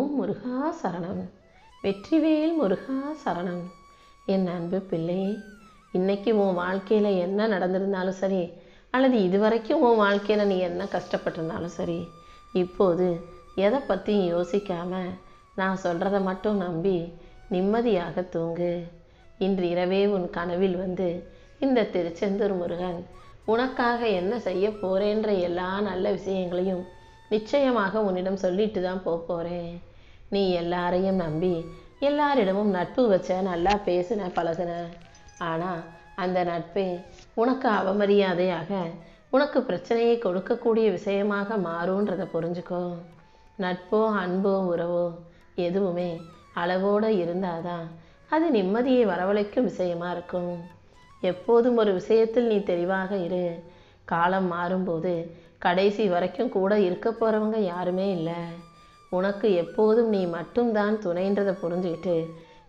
ஓம் முருகா சரணம். வெற்றிவேல் முருகா சரணம். என் அன்பு பிள்ளையே, இன்னைக்கு உன் வாழ்க்கையில் என்ன நடந்திருந்தாலும் சரி, அல்லது இதுவரைக்கும் உன் வாழ்க்கையில் நீ என்ன கஷ்டப்பட்டிருந்தாலும் சரி, இப்போது எதை பற்றியும் யோசிக்காமல் நான் சொல்கிறத மட்டும் நம்பி நிம்மதியாக தூங்கு. இன்று இரவே உன் கனவில் வந்து இந்த திருச்செந்தூர் முருகன் உனக்காக என்ன செய்ய போகிறேன்ற எல்லா நல்ல விஷயங்களையும் நிச்சயமாக உன்னிடம் சொல்லிட்டு தான் போகிறேன். நீ எல்லாரையும் நம்பி எல்லாரிடமும் நட்பு வச்ச, நல்லா பேசின, பழகுன. ஆனால் அந்த நட்பே உனக்கு அவமரியாதையாக, உனக்கு பிரச்சனையை கொடுக்கக்கூடிய விஷயமாக மாறுன்றதை புரிஞ்சுக்கோ. நட்போ அன்போ உறவோ எதுவுமே அளவோடு இருந்தாதான் அது நிம்மதியை வரவழைக்கும் விஷயமா இருக்கும். எப்போதும் ஒரு விஷயத்தில் நீ தெளிவாக இரு. காலம் மாறும்போது கடைசி வரைக்கும் கூட இருக்க போகிறவங்க யாருமே இல்லை. உனக்கு எப்போதும் நீ மட்டும்தான் துணைன்றதை புரிஞ்சுக்கிட்டு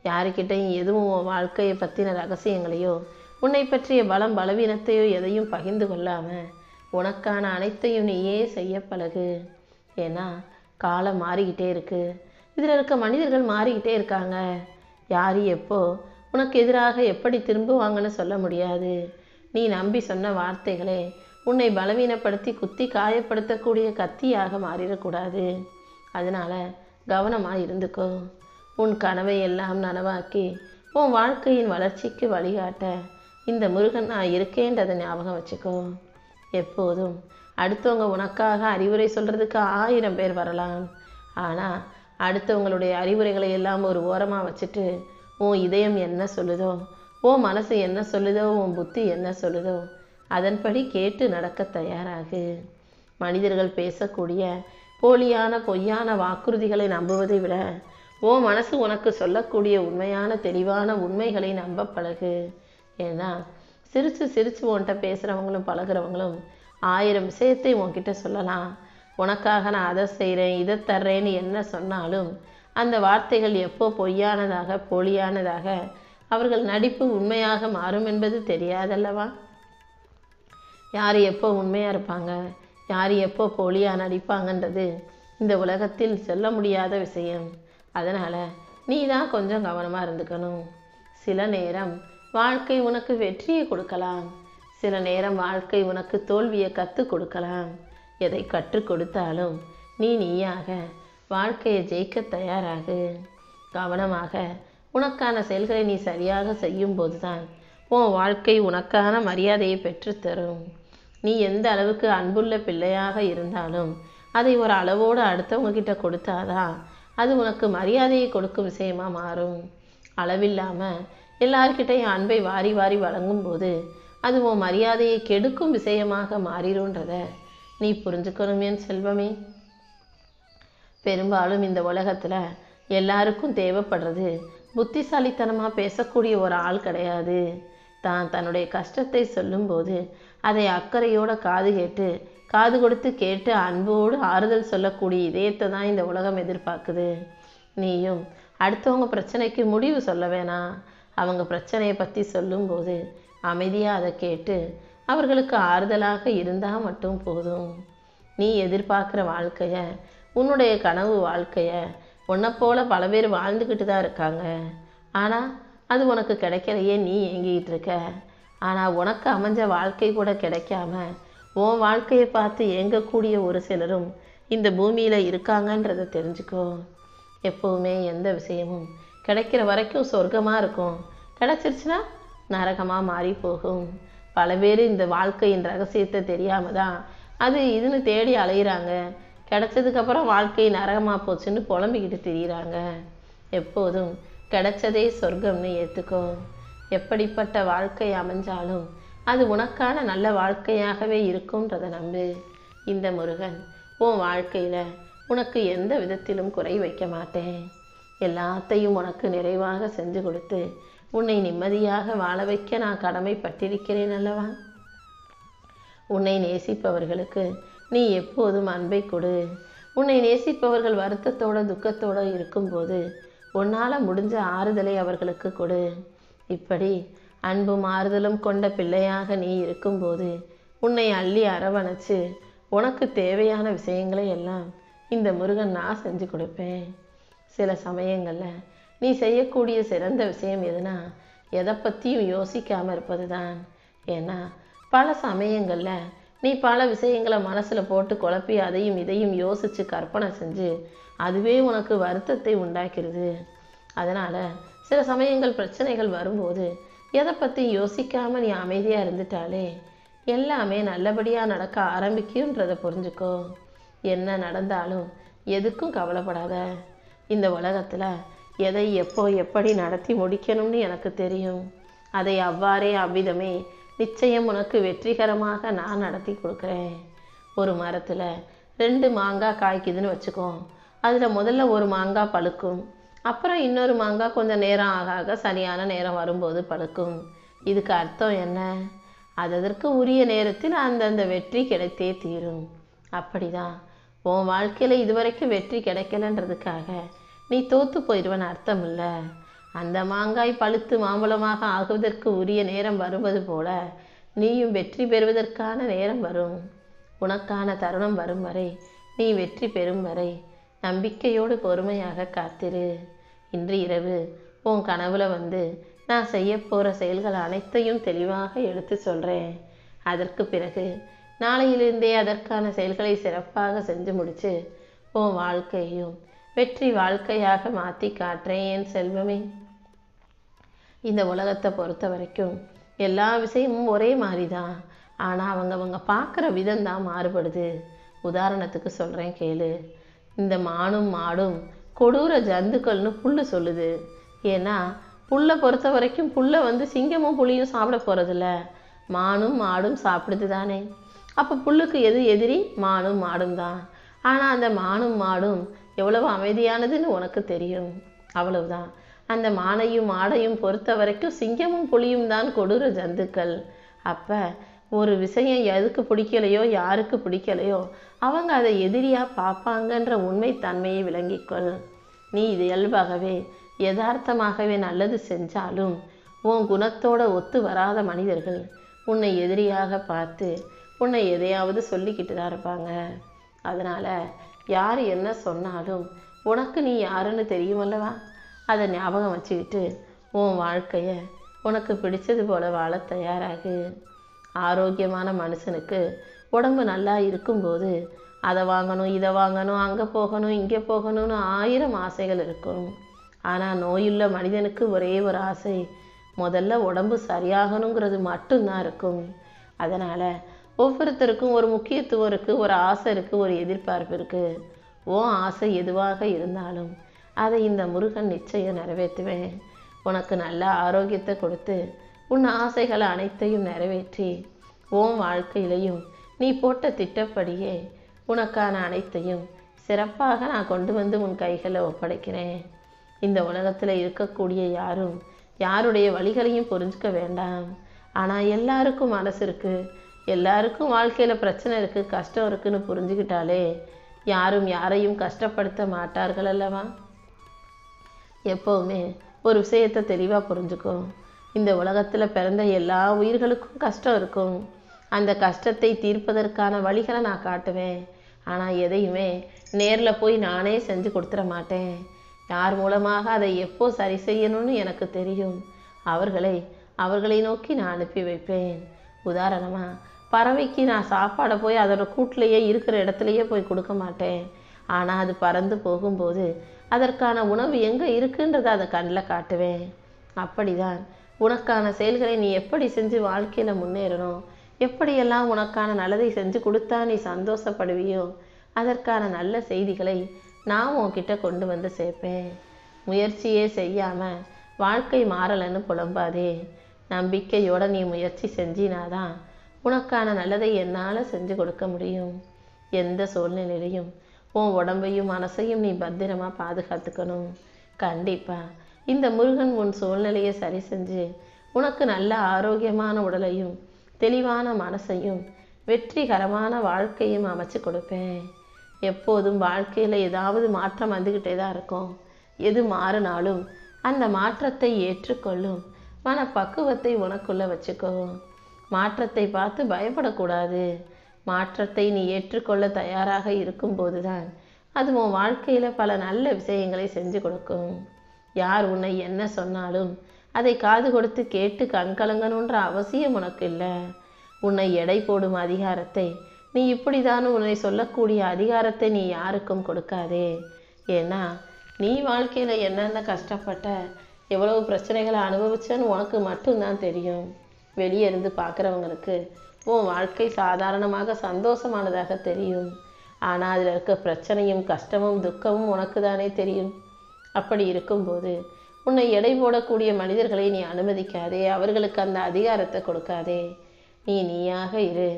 யாருக்கிட்டையும் எதுவும் உன் வாழ்க்கையை பற்றின ரகசியங்களையோ உன்னை பற்றிய பலவீனத்தையோ எதையும் பகிர்ந்து கொள்ளாமல் உனக்கான அனைத்தையும் நீயே செய்ய பழகு. ஏன்னா காலம் மாறிக்கிட்டே இருக்கு. இதில் இருக்க மனிதர்கள் மாறிக்கிட்டே இருக்காங்க. யார் எப்போ உனக்கு எதிராக எப்படி திரும்புவாங்கன்னு சொல்ல முடியாது. நீ நம்பி சொன்ன வார்த்தைகளே உன்னை பலவீனப்படுத்தி குத்தி காயப்படுத்தக்கூடிய கத்தியாக மாறிடக்கூடாது. அதனால் கவனமாக இருந்துக்கோ. உன் கனவை எல்லாம் நனவாக்கி உன் வாழ்க்கையின் வளர்ச்சிக்கு வழிகாட்ட இந்த முருகன் நான் இருக்கேன்றதை ஞாபகம் வச்சுக்கோ. எப்போதும் அடுத்தவங்க உனக்காக அறிவுரை சொல்கிறதுக்கு 1000 பேர் வரலாம். ஆனால் அடுத்தவங்களுடைய அறிவுரைகளை எல்லாம் ஒரு ஓரமாக வச்சுட்டு உன் இதயம் என்ன சொல்லுதோ, உன் மனசு என்ன சொல்லுதோ, உன் புத்தி என்ன சொல்லுதோ அதன்படி கேட்டு நடக்க தயாராகு. மனிதர்கள் பேசக்கூடிய போலியான பொய்யான வாக்குறுதிகளை நம்புவதை விட உன் மனசு உனக்கு சொல்லக்கூடிய உண்மையான தெளிவான உண்மைகளை நம்ப பழகு. ஏன்னா சிரித்து சிரித்து உன்கிட்ட பேசுகிறவங்களும் பழகிறவங்களும் 1000 விஷயத்தை உன்கிட்ட சொல்லலாம். உனக்காக நான் அதை செய்கிறேன், இதை தர்றேன்னு என்ன சொன்னாலும் அந்த வார்த்தைகள் எப்போ பொய்யானதாக போலியானதாக அவர்கள் நடிப்பு உண்மையாக மாறும் என்பது தெரியாதல்லவா? யார் எப்போ உண்மையாக இருப்பாங்க, யார் எப்போ போலியாக நடிப்பாங்கன்றது இந்த உலகத்தில் சொல்ல முடியாத விஷயம். அதனால் நீ தான் கொஞ்சம் கவனமாக இருந்துக்கணும். சில நேரம் வாழ்க்கை உனக்கு வெற்றியை கொடுக்கலாம், சில நேரம் வாழ்க்கை உனக்கு தோல்வியை கற்றுக் கொடுக்கலாம். எதை கற்றுக் கொடுத்தாலும் நீயாக வாழ்க்கையை ஜெயிக்க தயாராகு. கவனமாக உனக்கான செயல்களை நீ சரியாக செய்யும்போது தான் உன் வாழ்க்கை உனக்கான மரியாதையை பெற்றுத்தரும். நீ எந்த அளவுக்கு அன்புள்ள பிள்ளையாக இருந்தாலும் அதை ஒரு அளவோடு அடுத்தவங்க கிட்ட கொடுத்தாதான் அது உனக்கு மரியாதையை கொடுக்கும் விஷயமா மாறும். அளவில்லாமல் எல்லார்கிட்டையும் அன்பை வாரி வாரி வழங்கும்போது அது உன் மரியாதையை கெடுக்கும் விஷயமாக மாறிடும்ன்றத நீ புரிஞ்சுக்கணும் என் செல்வமே. பெரும்பாலும் இந்த உலகத்தில் எல்லாருக்கும் தேவைப்படுறது புத்திசாலித்தனமாக பேசக்கூடிய ஒரு ஆள் கிடையாது. தன்னுடைய கஷ்டத்தை சொல்லும்போது அதை அக்கறையோட காது கொடுத்து கேட்டு அன்போடு ஆறுதல் சொல்லக்கூடிய இதயத்தை தான் இந்த உலகம் எதிர்பார்க்குது. நீயும் அடுத்தவங்க பிரச்சனைக்கு முடிவு சொல்ல வேணாம். அவங்க பிரச்சனையை பற்றி சொல்லும்போது அமைதியாக அதை கேட்டு அவர்களுக்கு ஆறுதலாக இருந்தால் மட்டும் போதும். நீ எதிர்பார்க்குற வாழ்க்கையை, உன்னுடைய கனவு வாழ்க்கையை உன்னை போல பல பேர் வாழ்ந்துக்கிட்டு தான் இருக்காங்க. ஆனால் அது உனக்கு கிடைக்கலையே, நீ ஏங்கிக்கிட்டு இருக்க. ஆனால் உனக்கு அமைஞ்ச வாழ்க்கை கூட கிடைக்காம உன் வாழ்க்கையை பார்த்து ஏங்கக்கூடிய ஒரு சிலரும் இந்த பூமியில் இருக்காங்கன்றதை தெரிஞ்சுக்கோ. எப்போவுமே எந்த விஷயமும் கிடைக்கிற வரைக்கும் சொர்க்கமாக இருக்கும், கிடைச்சிருச்சுன்னா நரகமாக மாறி போகும். பல பேர் இந்த வாழ்க்கையின் ரகசியத்தை தெரியாமல் தான் அது இதுன்னு தேடி அலைகிறாங்க. கிடைச்சதுக்கப்புறம் வாழ்க்கை நரகமாக போச்சுன்னு புலம்பிக்கிட்டு திரியிறாங்க. எப்போதும் கிடைச்சதே சொர்க்கம்னு ஏற்றுக்கோ. எப்படிப்பட்ட வாழ்க்கை அமைஞ்சாலும் அது உனக்கான நல்ல வாழ்க்கையாகவே இருக்கும்ன்றதை நம்பு. இந்த முருகன் உன் வாழ்க்கையில் உனக்கு எந்த விதத்திலும் குறை வைக்க மாட்டேன். எல்லாத்தையும் உனக்கு நிறைவாக செஞ்சு கொடுத்து உன்னை நிம்மதியாக வாழ வைக்க நான் கடமைப்பட்டிருக்கிறேன் அல்லவா? உன்னை நேசிப்பவர்களுக்கு நீ எப்போதும் அன்பை கொடு. உன்னை நேசிப்பவர்கள் வருத்தத்தோட துக்கத்தோடு இருக்கும்போது உன்னால் முடிஞ்ச ஆறுதலை அவர்களுக்கு கொடு. இப்படி அன்பும் ஆறுதலும் கொண்ட பிள்ளையாக நீ இருக்கும்போது உன்னை அள்ளி அரவணைச்சு உனக்கு தேவையான விஷயங்களை எல்லாம் இந்த முருகன் நான் செஞ்சு கொடுப்பேன். சில சமயங்களில் நீ செய்யக்கூடிய சிறந்த விஷயம் எதுனா எதை பற்றியும் யோசிக்காமல் இருப்பது தான். ஏன்னா பல சமயங்களில் நீ பல விஷயங்களை மனசில் போட்டு குழப்பி அதையும் இதையும் யோசித்து கற்பனை செஞ்சு அதுவே உனக்கு வருத்தத்தை உண்டாக்கிறது. அதனால் சில சமயங்கள் பிரச்சனைகள் வரும்போது எதை பற்றி யோசிக்காமல் நீ அமைதியாக இருந்துட்டாலே எல்லாமே நல்லபடியாக நடக்க ஆரம்பிக்கும்ன்றதை புரிஞ்சுக்கோ. என்ன நடந்தாலும் எதுக்கும் கவலைப்படாத. இந்த உலகத்தில் எதை எப்போ எப்படி நடத்தி முடிக்கணும்னு எனக்கு தெரியும். அதை அவ்வாறே அவ்விதமே நிச்சயம் உனக்கு வெற்றிகரமாக நான் நடத்தி கொடுக்குறேன். ஒரு மரத்தில் 2 மாங்காய் காய்க்குதுன்னு வச்சுக்கோ. அதில் முதல்ல ஒரு மாங்காய் பழுக்கும், அப்புறம் இன்னொரு மாங்காய் கொஞ்சம் நேரம் ஆக ஆக சரியான நேரம் வரும்போது பழுக்கும். இதுக்கு அர்த்தம் என்ன? அதற்கு உரிய நேரத்தில் அந்தந்த வெற்றி கிடைத்தே தீரும். அப்படிதான் உன் வாழ்க்கையில் இதுவரைக்கும் வெற்றி கிடைக்கலன்றதுக்காக நீ தோற்று போயிடுவன்னு அர்த்தம் இல்லை. அந்த மாங்காய் பழுத்து மாம்பழமாக ஆகுவதற்கு உரிய நேரம் வருவது போல நீயும் வெற்றி பெறுவதற்கான நேரம் வரும். உனக்கான தருணம் வரும் வரை, நீ வெற்றி பெறும் வரை நம்பிக்கையோடு பொறுமையாக காத்திரு. இன்று இரவு உன் கனவுல வந்து நான் செய்ய போகிற செயல்கள் அனைத்தையும் தெளிவாக எடுத்து சொல்கிறேன். அதற்கு பிறகு நாளையிலிருந்தே அதற்கான செயல்களை சிறப்பாக செஞ்சு முடித்து உன் வாழ்க்கையும் வெற்றி வாழ்க்கையாக மாற்றி காட்டுறேன் என் செல்வமே. இந்த உலகத்தை பொறுத்த வரைக்கும் எல்லா விஷயமும் ஒரே மாதிரி தான். ஆனால் அவங்க பார்க்குற விதம் தான் மாறுபடுது. உதாரணத்துக்கு சொல்கிறேன் கேளு. இந்த மானும் மாடும் கொடூர ஜந்துக்கள்னு புல்லு சொல்லுது. ஏன்னா புல்லை பொறுத்த வரைக்கும் புல்லை வந்து சிங்கமும் புலியும் சாப்பிட போகிறதில்ல, மானும் மாடும் சாப்பிடுது தானே. அப்போ புல்லுக்கு எது எதிரி? மானும் மாடும் தான். ஆனால் அந்த மானும் மாடும் எவ்வளவு அமைதியானதுன்னு உனக்கு தெரியும். அவ்வளவுதான். அந்த மானையும் மாடையும் பொறுத்த வரைக்கும் சிங்கமும் புலியும் தான் கொடூர ஜந்துக்கள். அப்போ ஒரு விஷயம் எதுக்கு பிடிக்கலையோ யாருக்கு பிடிக்கலையோ அவங்க அதை எதிரியாக பார்ப்பாங்கன்ற உண்மை தன்மையை விளங்கிக்கொள். நீ இது இயல்பாகவே யதார்த்தமாகவே நல்லது செஞ்சாலும் உன் குணத்தோட ஒத்து வராத மனிதர்கள் உன்னை எதிரியாக பார்த்து உன்னை எதையாவது சொல்லிக்கிட்டு தான் இருப்பாங்க. அதனால் யார் என்ன சொன்னாலும் உனக்கு நீ யாருன்னு தெரியுமல்லவா? அதை ஞாபகம் வச்சுக்கிட்டு உன் வாழ்க்கையை உனக்கு பிடிச்சது போல வாழ தயாராகு. ஆரோக்கியமான மனுஷனுக்கு உடம்பு நல்லா இருக்கும்போது அதை வாங்கணும், இதை வாங்கணும், அங்கே போகணும், இங்கே போகணும்னு 1000 ஆசைகள் இருக்கும். ஆனால் நோயுள்ள மனிதனுக்கு ஒரே ஒரு ஆசை, முதல்ல உடம்பு சரியாகணுங்கிறது மட்டும்தான் இருக்கும். அதனால் ஒவ்வொருத்தருக்கும் ஒரு முக்கியத்துவம் இருக்குது, ஒரு ஆசை இருக்குது, ஒரு எதிர்பார்ப்பு இருக்குது. உன் ஆசை எதுவாக இருந்தாலும் அதை இந்த முருகன் நிச்சயம் நிறைவேற்றுவேன். உனக்கு நல்ல ஆரோக்கியத்தை கொடுத்து உன் ஆசைகளை அனைத்தையும் நிறைவேற்றி உன் வாழ்க்கையிலையும் நீ போட்ட திட்டப்படியே உனக்கான அனைத்தையும் சிறப்பாக நான் கொண்டு வந்து உன் கைகளை ஒப்படைக்கிறேன். இந்த உலகத்தில் இருக்கக்கூடிய யாரும் யாருடைய வழிகளையும் புரிஞ்சுக்க வேண்டாம். ஆனால் எல்லாருக்கும் மனசு இருக்குது, எல்லாருக்கும் வாழ்க்கையில் பிரச்சனை இருக்குது, கஷ்டம் இருக்குன்னு புரிஞ்சுக்கிட்டாலே யாரும் யாரையும் கஷ்டப்படுத்த மாட்டார்கள் அல்லவா? எப்போவுமே ஒரு விஷயத்தை தெளிவாக புரிஞ்சுக்கோ. இந்த உலகத்தில் பிறந்த எல்லா உயிர்களுக்கும் கஷ்டம் இருக்கும். அந்த கஷ்டத்தை தீர்ப்பதற்கான வழிகளை நான் காட்டுவேன். ஆனால் எதையுமே நேரில் போய் நானே செஞ்சு கொடுத்துட மாட்டேன். யார் மூலமாக அதை எப்போ சரி செய்யணும்னு எனக்கு தெரியும். அவர்களை நோக்கி நான் அனுப்பி வைப்பேன். உதாரணமாக பறவைக்கு நான் சாப்பாடை போய் அதோட கூட்டிலேயே இருக்கிற இடத்துலையே போய் கொடுக்க மாட்டேன். ஆனால் அது பறந்து போகும்போது அதற்கான உணவு எங்கே இருக்குன்றதை அதை கண்ணில் காட்டுவேன். அப்படிதான் உனக்கான செயல்களை நீ எப்படி செஞ்சு வாழ்க்கையில் முன்னேறணும், எப்படியெல்லாம் உனக்கான நல்லதை செஞ்சு கொடுத்தா நீ சந்தோஷப்படுவியோ அதற்கான நல்ல செய்திகளை நான் உன்கிட்ட கொண்டு வந்து சேர்ப்பேன். முயற்சியே செய்யாமல் வாழ்க்கை மாறலைன்னு புலம்பாதே. நம்பிக்கையோடு நீ முயற்சி செஞ்சினாதான் உனக்கான நல்லதை என்னால் செஞ்சு கொடுக்க முடியும். எந்த சூழ்நிலையிலையும் உன் உடம்பையும் மனசையும் நீ பத்திரமாக பாதுகாத்துக்கணும். கண்டிப்பாக இந்த முருகன் உன் சூழ்நிலையை சரி செஞ்சு உனக்கு நல்ல ஆரோக்கியமான உடலையும் தெளிவான மனசையும் வெற்றிகரமான வாழ்க்கையும் அமைச்சு கொடுப்பேன். எப்போதும் வாழ்க்கையில் ஏதாவது மாற்றம் வந்துக்கிட்டே தான் இருக்கும். எது மாறினாலும் அந்த மாற்றத்தை ஏற்றுக்கொள்ளும் மனப்பக்குவத்தை உனக்குள்ளே வச்சுக்கோ. மாற்றத்தை பார்த்து பயப்படக்கூடாது. மாற்றத்தை நீ ஏற்றுக்கொள்ள தயாராக இருக்கும்போது தான் அது உன் வாழ்க்கையில் பல நல்ல விஷயங்களை செஞ்சு கொடுக்கும். யார் உன்னை என்ன சொன்னாலும் அதை காது கொடுத்து கேட்டு கண்கலங்கணுன்ற அவசியம் உனக்கு இல்லை. உன்னை எடை போடும் அதிகாரத்தை, நீ இப்படிதான் உன்னை சொல்லக்கூடிய அதிகாரத்தை நீ யாருக்கும் கொடுக்காதே. ஏன்னா நீ வாழ்க்கையில் என்னென்ன கஷ்டப்பட்ட, எவ்வளவு பிரச்சனைகளை அனுபவிச்சேன்னு உனக்கு மட்டும்தான் தெரியும். வெளியே இருந்து பார்க்குறவங்களுக்கு உன் வாழ்க்கை சாதாரணமாக சந்தோஷமானதாக தெரியும். ஆனால் அதில் இருக்க பிரச்சனையும் கஷ்டமும் துக்கமும் உனக்கு தானே தெரியும். அப்படி இருக்கும்போது உன்னை எடை போடக்கூடிய மனிதர்களை நீ அனுமதிக்காதே, அவர்களுக்கு அந்த அதிகாரத்தை கொடுக்காதே. நீ நீயாக இரு.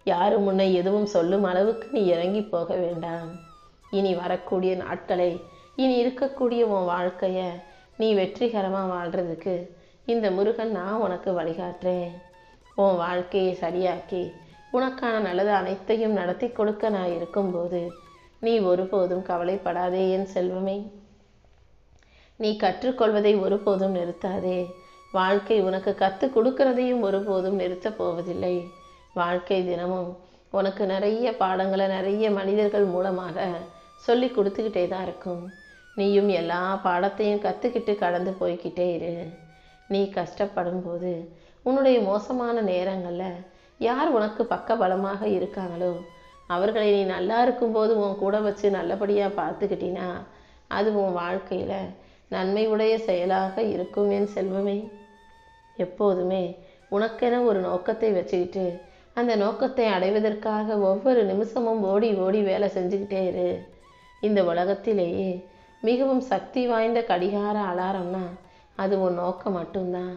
யாரும் உன்னை எதுவும் சொல்லும் அளவுக்கு நீ இறங்கி போக வேண்டாம். இனி வரக்கூடிய நாட்களை, இனி இருக்கக்கூடிய உன் வாழ்க்கையை நீ வெற்றிகரமாக வாழ்கிறதுக்கு இந்த முருகன் நான் உனக்கு வழிகாட்டுறேன். உன் வாழ்க்கையை சரியாக்கி உனக்கான நல்லது அனைத்தையும் நடத்தி கொடுக்க நான் இருக்கும்போது நீ ஒருபோதும் கவலைப்படாதே என் செல்வமே. நீ கற்றுக்கொள்வதை ஒருபோதும் நிறுத்தாதே. வாழ்க்கை உனக்கு கற்றுக் கொடுக்கிறதையும் ஒருபோதும் நிறுத்தப் போவதில்லை. வாழ்க்கை தினமும் உனக்கு நிறைய பாடங்களை நிறைய மனிதர்கள் மூலமாக சொல்லி கொடுத்துக்கிட்டே தான் இருக்கும். நீயும் எல்லா பாடத்தையும் கற்றுக்கிட்டு கடந்து போய்கிட்டே இரு. நீ கஷ்டப்படும் போது, உன்னுடைய மோசமான நேரங்களில் யார் உனக்கு பக்கபலமாக இருக்காங்களோ அவர்களை நீ நல்லா இருக்கும்போது உன் கூட வச்சு நல்லபடியாக பார்த்துக்கிட்டினா அது உன் வாழ்க்கையில் நன்மை உடைய செயலாக இருக்கும் என் செல்வமே. எப்போதுமே உனக்கென ஒரு நோக்கத்தை வச்சுக்கிட்டு அந்த நோக்கத்தை அடைவதற்காக ஒவ்வொரு நிமிஷமும் ஓடி ஓடி வேலை செஞ்சுக்கிட்டே இரு. இந்த உலகத்திலேயே மிகவும் சக்தி வாய்ந்த கடிகார அலாரம்னா அது உன் நோக்கம் மட்டும்தான்.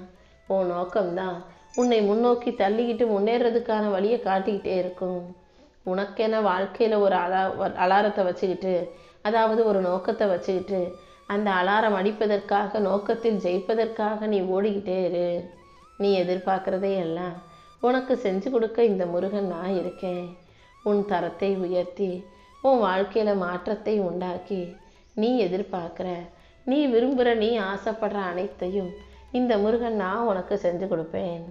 உன் நோக்கம்தான் உன்னை முன்னோக்கி தள்ளிக்கிட்டு முன்னேறதுக்கான வழியை காட்டிக்கிட்டே இருக்கும். உனக்கென வாழ்க்கையில் ஒரு அலாரத்தை வச்சுக்கிட்டு, அதாவது ஒரு நோக்கத்தை வச்சுக்கிட்டு அந்த அலாரம் அடிப்பதற்காக, நோக்கத்தில் ஜெயிப்பதற்காக நீ ஓடிக்கிட்டே இரு. நீ எதிர்பார்க்குறதே எல்லாம் உனக்கு செஞ்சு கொடுக்க இந்த முருகன் நான் இருக்கேன். உன் தரத்தை உயர்த்தி உன் வாழ்க்கையில் மாற்றத்தை உண்டாக்கி நீ எதிர்பார்க்குற, நீ விரும்புகிற, நீ ஆசைப்படுற அனைத்தையும் இந்த முருகன் நான் உனக்கு செஞ்சு கொடுப்பேன்.